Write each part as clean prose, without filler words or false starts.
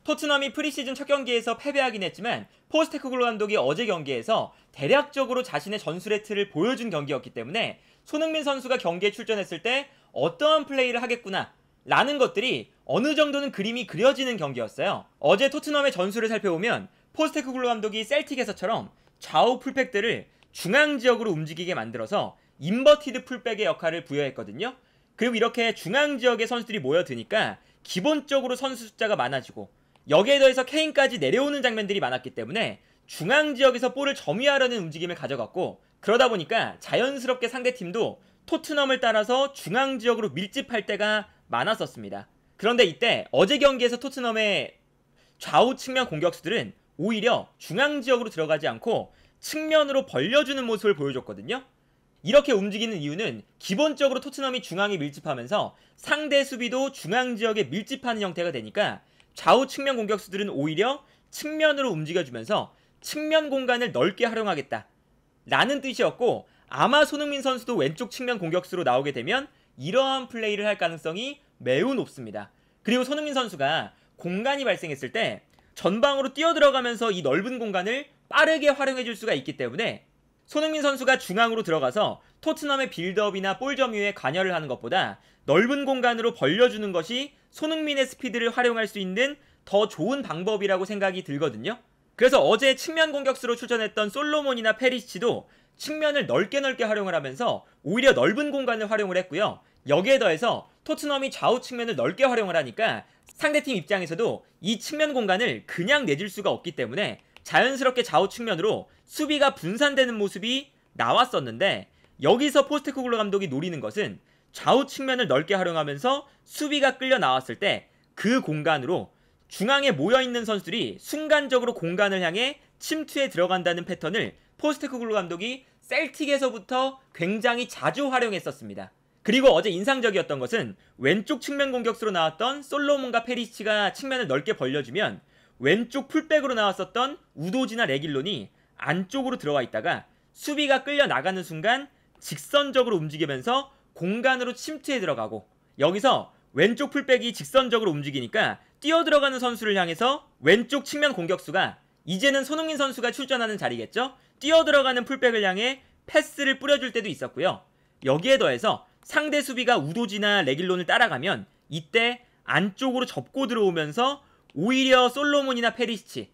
토트넘이 프리시즌 첫 경기에서 패배하긴 했지만 포스테코글루 감독이 어제 경기에서 대략적으로 자신의 전술의 틀을 보여준 경기였기 때문에 손흥민 선수가 경기에 출전했을 때 어떠한 플레이를 하겠구나 라는 것들이 어느 정도는 그림이 그려지는 경기였어요. 어제 토트넘의 전술을 살펴보면 포스테코글루 감독이 셀틱에서처럼 좌우 풀백들을 중앙 지역으로 움직이게 만들어서 인버티드 풀백의 역할을 부여했거든요. 그리고 이렇게 중앙 지역의 선수들이 모여드니까 기본적으로 선수 숫자가 많아지고 여기에 더해서 케인까지 내려오는 장면들이 많았기 때문에 중앙 지역에서 볼을 점유하려는 움직임을 가져갔고, 그러다 보니까 자연스럽게 상대팀도 토트넘을 따라서 중앙 지역으로 밀집할 때가 많았었습니다. 그런데 이때 어제 경기에서 토트넘의 좌우 측면 공격수들은 오히려 중앙 지역으로 들어가지 않고 측면으로 벌려주는 모습을 보여줬거든요. 이렇게 움직이는 이유는 기본적으로 토트넘이 중앙에 밀집하면서 상대 수비도 중앙 지역에 밀집하는 형태가 되니까 좌우 측면 공격수들은 오히려 측면으로 움직여주면서 측면 공간을 넓게 활용하겠다 라는 뜻이었고, 아마 손흥민 선수도 왼쪽 측면 공격수로 나오게 되면 이러한 플레이를 할 가능성이 매우 높습니다. 그리고 손흥민 선수가 공간이 발생했을 때 전방으로 뛰어들어가면서 이 넓은 공간을 빠르게 활용해줄 수가 있기 때문에 손흥민 선수가 중앙으로 들어가서 토트넘의 빌드업이나 볼 점유에 관여를 하는 것보다 넓은 공간으로 벌려주는 것이 손흥민의 스피드를 활용할 수 있는 더 좋은 방법이라고 생각이 들거든요. 그래서 어제 측면 공격수로 출전했던 솔로몬이나 페리시치도 측면을 넓게 활용을 하면서 오히려 넓은 공간을 활용을 했고요. 여기에 더해서 토트넘이 좌우 측면을 넓게 활용을 하니까 상대팀 입장에서도 이 측면 공간을 그냥 내줄 수가 없기 때문에 자연스럽게 좌우 측면으로 수비가 분산되는 모습이 나왔었는데, 여기서 포스테코글루 감독이 노리는 것은 좌우 측면을 넓게 활용하면서 수비가 끌려 나왔을 때 그 공간으로 중앙에 모여있는 선수들이 순간적으로 공간을 향해 침투에 들어간다는 패턴을 포스테코글루 감독이 셀틱에서부터 굉장히 자주 활용했었습니다. 그리고 어제 인상적이었던 것은 왼쪽 측면 공격수로 나왔던 솔로몬과 페리시치가 측면을 넓게 벌려주면 왼쪽 풀백으로 나왔었던 우도지나 레길론이 안쪽으로 들어와 있다가 수비가 끌려 나가는 순간 직선적으로 움직이면서 공간으로 침투해 들어가고, 여기서 왼쪽 풀백이 직선적으로 움직이니까 뛰어들어가는 선수를 향해서 왼쪽 측면 공격수가, 이제는 손흥민 선수가 출전하는 자리겠죠? 뛰어들어가는 풀백을 향해 패스를 뿌려줄 때도 있었고요. 여기에 더해서 상대 수비가 우도지나 레길론을 따라가면 이때 안쪽으로 접고 들어오면서 오히려 솔로몬이나 페리시치,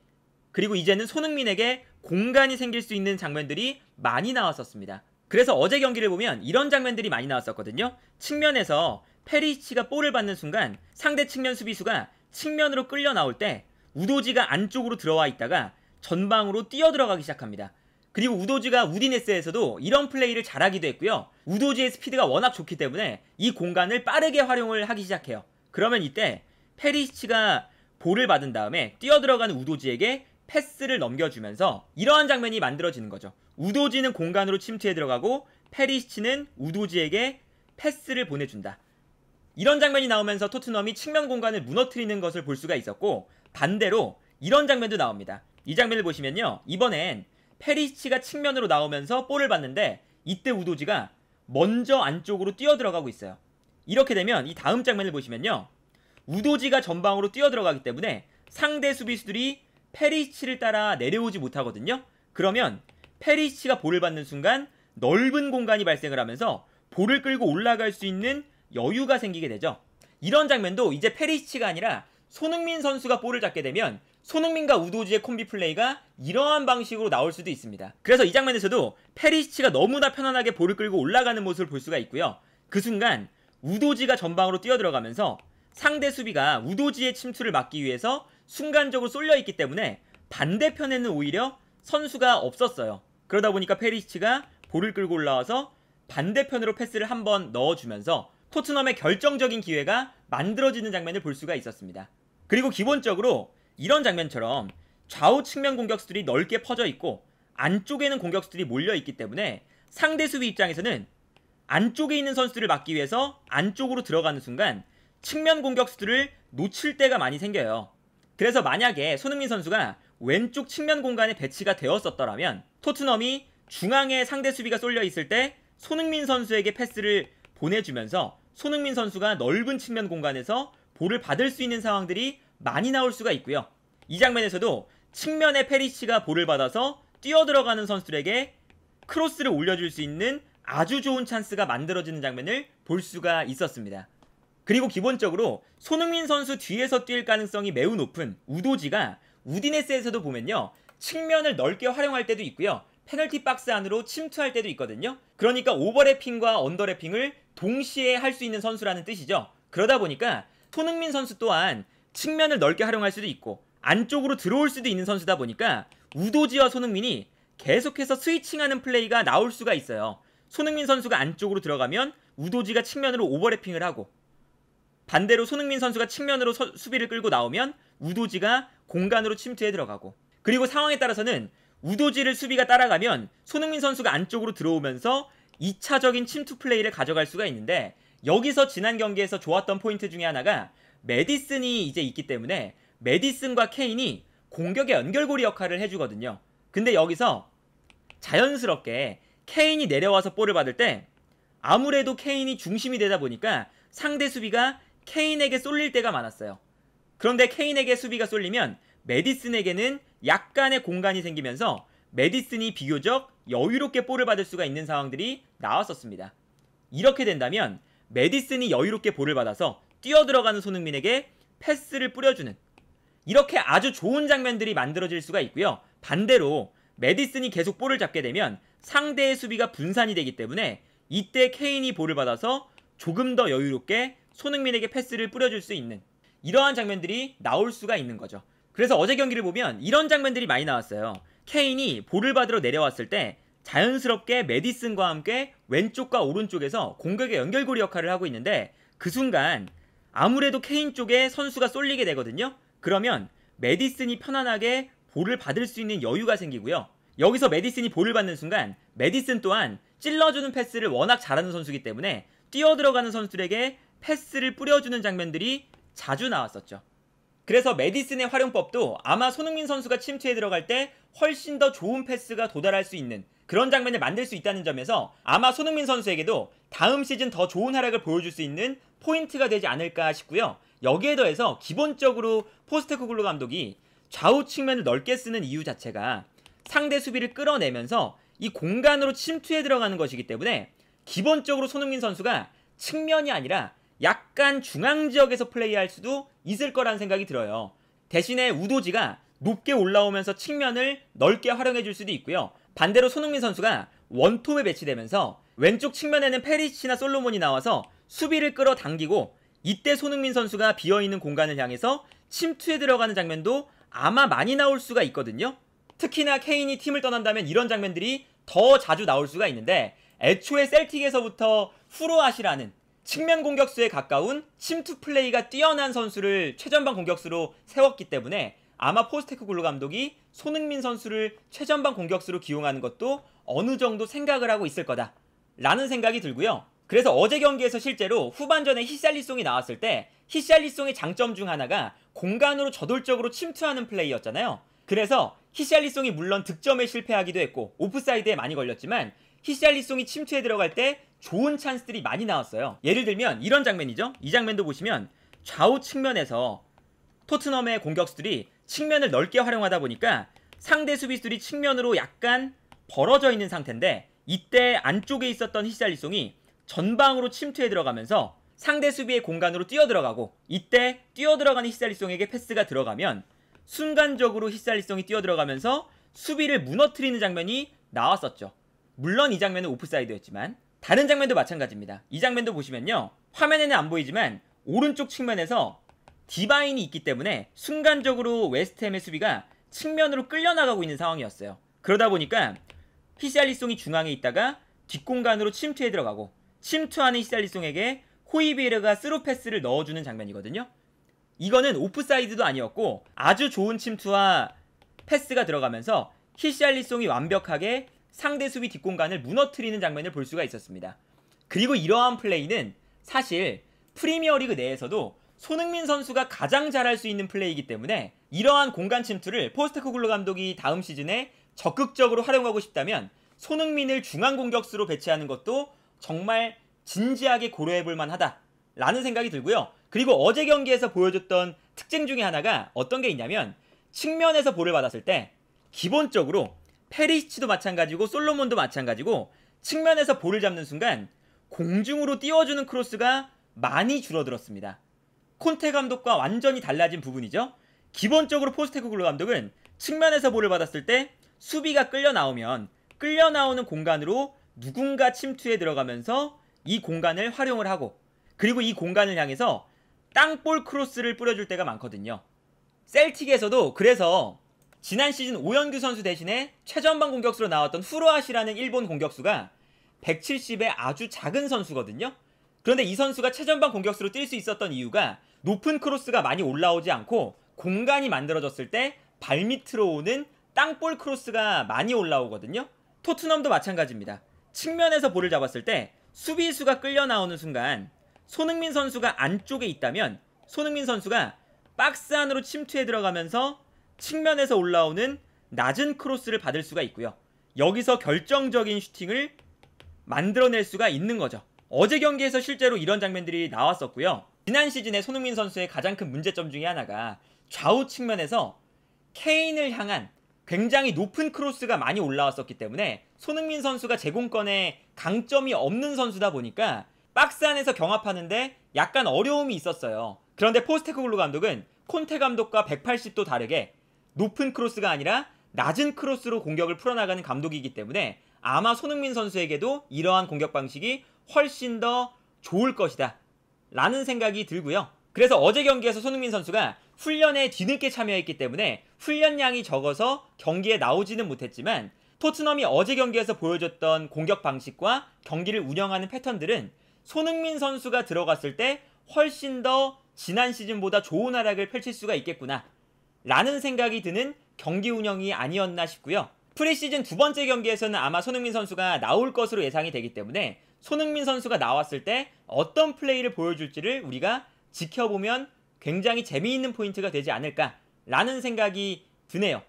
그리고 이제는 손흥민에게 공간이 생길 수 있는 장면들이 많이 나왔었습니다. 그래서 어제 경기를 보면 이런 장면들이 많이 나왔었거든요. 측면에서 페리시치가 볼을 받는 순간 상대 측면 수비수가 측면으로 끌려 나올 때 우도지가 안쪽으로 들어와 있다가 전방으로 뛰어들어가기 시작합니다. 그리고 우도지가 우디네스에서도 이런 플레이를 잘하기도 했고요. 우도지의 스피드가 워낙 좋기 때문에 이 공간을 빠르게 활용을 하기 시작해요. 그러면 이때 페리시치가 볼을 받은 다음에 뛰어들어가는 우도지에게 패스를 넘겨주면서 이러한 장면이 만들어지는 거죠. 우도지는 공간으로 침투해 들어가고 페리시치는 우도지에게 패스를 보내준다. 이런 장면이 나오면서 토트넘이 측면 공간을 무너뜨리는 것을 볼 수가 있었고, 반대로 이런 장면도 나옵니다. 이 장면을 보시면요, 이번엔 페리시치가 측면으로 나오면서 볼을 받는데 이때 우도지가 먼저 안쪽으로 뛰어들어가고 있어요. 이렇게 되면 이 다음 장면을 보시면요, 우도지가 전방으로 뛰어들어가기 때문에 상대 수비수들이 페리시치를 따라 내려오지 못하거든요. 그러면 페리시치가 볼을 받는 순간 넓은 공간이 발생을 하면서 볼을 끌고 올라갈 수 있는 여유가 생기게 되죠. 이런 장면도 이제 페리시치가 아니라 손흥민 선수가 볼을 잡게 되면 손흥민과 우도지의 콤비 플레이가 이러한 방식으로 나올 수도 있습니다. 그래서 이 장면에서도 페리시치가 너무나 편안하게 볼을 끌고 올라가는 모습을 볼 수가 있고요. 그 순간 우도지가 전방으로 뛰어들어가면서 상대 수비가 우도지의 침투를 막기 위해서 순간적으로 쏠려 있기 때문에 반대편에는 오히려 선수가 없었어요. 그러다 보니까 페리시치가 볼을 끌고 올라와서 반대편으로 패스를 한번 넣어주면서 토트넘의 결정적인 기회가 만들어지는 장면을 볼 수가 있었습니다. 그리고 기본적으로 이런 장면처럼 좌우 측면 공격수들이 넓게 퍼져 있고 안쪽에는 공격수들이 몰려 있기 때문에 상대 수비 입장에서는 안쪽에 있는 선수들을 막기 위해서 안쪽으로 들어가는 순간 측면 공격수들을 놓칠 때가 많이 생겨요. 그래서 만약에 손흥민 선수가 왼쪽 측면 공간에 배치가 되었었더라면 토트넘이 중앙에 상대 수비가 쏠려 있을 때 손흥민 선수에게 패스를 보내주면서 손흥민 선수가 넓은 측면 공간에서 볼을 받을 수 있는 상황들이 많이 나올 수가 있고요. 이 장면에서도 측면에 페리시가 볼을 받아서 뛰어들어가는 선수들에게 크로스를 올려줄 수 있는 아주 좋은 찬스가 만들어지는 장면을 볼 수가 있었습니다. 그리고 기본적으로 손흥민 선수 뒤에서 뛸 가능성이 매우 높은 우도지가 우디네스에서도 보면요, 측면을 넓게 활용할 때도 있고요, 페널티 박스 안으로 침투할 때도 있거든요. 그러니까 오버래핑과 언더래핑을 동시에 할 수 있는 선수라는 뜻이죠. 그러다 보니까 손흥민 선수 또한 측면을 넓게 활용할 수도 있고 안쪽으로 들어올 수도 있는 선수다 보니까 우도지와 손흥민이 계속해서 스위칭하는 플레이가 나올 수가 있어요. 손흥민 선수가 안쪽으로 들어가면 우도지가 측면으로 오버래핑을 하고, 반대로 손흥민 선수가 측면으로 수비를 끌고 나오면 우도지가 공간으로 침투해 들어가고, 그리고 상황에 따라서는 우도지를 수비가 따라가면 손흥민 선수가 안쪽으로 들어오면서 2차적인 침투 플레이를 가져갈 수가 있는데, 여기서 지난 경기에서 좋았던 포인트 중에 하나가 메디슨이 이제 있기 때문에 메디슨과 케인이 공격의 연결고리 역할을 해주거든요. 근데 여기서 자연스럽게 케인이 내려와서 볼을 받을 때 아무래도 케인이 중심이 되다 보니까 상대 수비가 케인에게 쏠릴 때가 많았어요. 그런데 케인에게 수비가 쏠리면 메디슨에게는 약간의 공간이 생기면서 메디슨이 비교적 여유롭게 볼을 받을 수가 있는 상황들이 나왔었습니다. 이렇게 된다면 메디슨이 여유롭게 볼을 받아서 뛰어들어가는 손흥민에게 패스를 뿌려주는, 이렇게 아주 좋은 장면들이 만들어질 수가 있고요. 반대로 메디슨이 계속 볼을 잡게 되면 상대의 수비가 분산이 되기 때문에 이때 케인이 볼을 받아서 조금 더 여유롭게 손흥민에게 패스를 뿌려줄 수 있는 이러한 장면들이 나올 수가 있는 거죠. 그래서 어제 경기를 보면 이런 장면들이 많이 나왔어요. 케인이 볼을 받으러 내려왔을 때 자연스럽게 메디슨과 함께 왼쪽과 오른쪽에서 공격의 연결고리 역할을 하고 있는데, 그 순간 아무래도 케인 쪽에 선수가 쏠리게 되거든요. 그러면 메디슨이 편안하게 볼을 받을 수 있는 여유가 생기고요. 여기서 메디슨이 볼을 받는 순간 메디슨 또한 찔러주는 패스를 워낙 잘하는 선수이기 때문에 뛰어들어가는 선수들에게 패스를 뿌려주는 장면들이 자주 나왔었죠. 그래서 메디슨의 활용법도 아마 손흥민 선수가 침투에 들어갈 때 훨씬 더 좋은 패스가 도달할 수 있는 그런 장면을 만들 수 있다는 점에서 아마 손흥민 선수에게도 다음 시즌 더 좋은 활약을 보여줄 수 있는 포인트가 되지 않을까 싶고요. 여기에 더해서 기본적으로 포스테코글루 감독이 좌우 측면을 넓게 쓰는 이유 자체가 상대 수비를 끌어내면서 이 공간으로 침투해 들어가는 것이기 때문에 기본적으로 손흥민 선수가 측면이 아니라 약간 중앙 지역에서 플레이할 수도 있을 거라는 생각이 들어요. 대신에 우도지가 높게 올라오면서 측면을 넓게 활용해 줄 수도 있고요. 반대로 손흥민 선수가 원톱에 배치되면서 왼쪽 측면에는 페리시나 솔로몬이 나와서 수비를 끌어당기고, 이때 손흥민 선수가 비어있는 공간을 향해서 침투에 들어가는 장면도 아마 많이 나올 수가 있거든요. 특히나 케인이 팀을 떠난다면 이런 장면들이 더 자주 나올 수가 있는데, 애초에 셀틱에서부터 후로아시라는 측면 공격수에 가까운 침투 플레이가 뛰어난 선수를 최전방 공격수로 세웠기 때문에 아마 포스테코글루 감독이 손흥민 선수를 최전방 공격수로 기용하는 것도 어느 정도 생각을 하고 있을 거다 라는 생각이 들고요. 그래서 어제 경기에서 실제로 후반전에 히샬리송이 나왔을 때 히샬리송의 장점 중 하나가 공간으로 저돌적으로 침투하는 플레이였잖아요. 그래서 히샬리송이 물론 득점에 실패하기도 했고 오프사이드에 많이 걸렸지만 히샬리송이 침투에 들어갈 때 좋은 찬스들이 많이 나왔어요. 예를 들면 이런 장면이죠. 이 장면도 보시면 좌우 측면에서 토트넘의 공격수들이 측면을 넓게 활용하다 보니까 상대 수비수들이 측면으로 약간 벌어져 있는 상태인데, 이때 안쪽에 있었던 히샬리송이 전방으로 침투해 들어가면서 상대 수비의 공간으로 뛰어들어가고, 이때 뛰어들어가는 히샬리송에게 패스가 들어가면 순간적으로 히샬리송이 뛰어들어가면서 수비를 무너뜨리는 장면이 나왔었죠. 물론 이 장면은 오프사이드였지만 다른 장면도 마찬가지입니다. 이 장면도 보시면요, 화면에는 안 보이지만 오른쪽 측면에서 디바인이 있기 때문에 순간적으로 웨스트햄의 수비가 측면으로 끌려나가고 있는 상황이었어요. 그러다 보니까 히샬리송이 중앙에 있다가 뒷공간으로 침투해 들어가고, 침투하는 히샬리송에게 호이비에르가 스루 패스를 넣어주는 장면이거든요. 이거는 오프사이드도 아니었고 아주 좋은 침투와 패스가 들어가면서 히샬리송이 완벽하게 상대 수비 뒷공간을 무너뜨리는 장면을 볼 수가 있었습니다. 그리고 이러한 플레이는 사실 프리미어리그 내에서도 손흥민 선수가 가장 잘할 수 있는 플레이이기 때문에 이러한 공간 침투를 포스테코글루 감독이 다음 시즌에 적극적으로 활용하고 싶다면 손흥민을 중앙 공격수로 배치하는 것도 정말 진지하게 고려해볼 만하다 라는 생각이 들고요. 그리고 어제 경기에서 보여줬던 특징 중에 하나가 어떤 게 있냐면 측면에서 볼을 받았을 때 기본적으로 페리시치도 마찬가지고 솔로몬도 마찬가지고 측면에서 볼을 잡는 순간 공중으로 띄워주는 크로스가 많이 줄어들었습니다. 콘테 감독과 완전히 달라진 부분이죠. 기본적으로 포스테코글루 감독은 측면에서 볼을 받았을 때 수비가 끌려 나오면 끌려 나오는 공간으로 누군가 침투에 들어가면서 이 공간을 활용을 하고 그리고 이 공간을 향해서 땅볼 크로스를 뿌려줄 때가 많거든요. 셀틱에서도 그래서 지난 시즌 오연규 선수 대신에 최전방 공격수로 나왔던 후르아시라는 일본 공격수가 170의 아주 작은 선수거든요. 그런데 이 선수가 최전방 공격수로 뛸 수 있었던 이유가 높은 크로스가 많이 올라오지 않고 공간이 만들어졌을 때 발밑으로 오는 땅볼 크로스가 많이 올라오거든요. 토트넘도 마찬가지입니다. 측면에서 볼을 잡았을 때 수비수가 끌려 나오는 순간 손흥민 선수가 안쪽에 있다면 손흥민 선수가 박스 안으로 침투해 들어가면서 측면에서 올라오는 낮은 크로스를 받을 수가 있고요. 여기서 결정적인 슈팅을 만들어낼 수가 있는 거죠. 어제 경기에서 실제로 이런 장면들이 나왔었고요. 지난 시즌에 손흥민 선수의 가장 큰 문제점 중에 하나가 좌우 측면에서 케인을 향한 굉장히 높은 크로스가 많이 올라왔었기 때문에 손흥민 선수가 제공권에 강점이 없는 선수다 보니까 박스 안에서 경합하는데 약간 어려움이 있었어요. 그런데 포스테코글루 감독은 콘테 감독과 180도 다르게 높은 크로스가 아니라 낮은 크로스로 공격을 풀어나가는 감독이기 때문에 아마 손흥민 선수에게도 이러한 공격 방식이 훨씬 더 좋을 것이다 라는 생각이 들고요. 그래서 어제 경기에서 손흥민 선수가 훈련에 뒤늦게 참여했기 때문에 훈련량이 적어서 경기에 나오지는 못했지만 토트넘이 어제 경기에서 보여줬던 공격 방식과 경기를 운영하는 패턴들은 손흥민 선수가 들어갔을 때 훨씬 더 지난 시즌보다 좋은 활약을 펼칠 수가 있겠구나 라는 생각이 드는 경기 운영이 아니었나 싶고요. 프리시즌 두 번째 경기에서는 아마 손흥민 선수가 나올 것으로 예상이 되기 때문에 손흥민 선수가 나왔을 때 어떤 플레이를 보여줄지를 우리가 지켜보면 굉장히 재미있는 포인트가 되지 않을까 라는 생각이 드네요.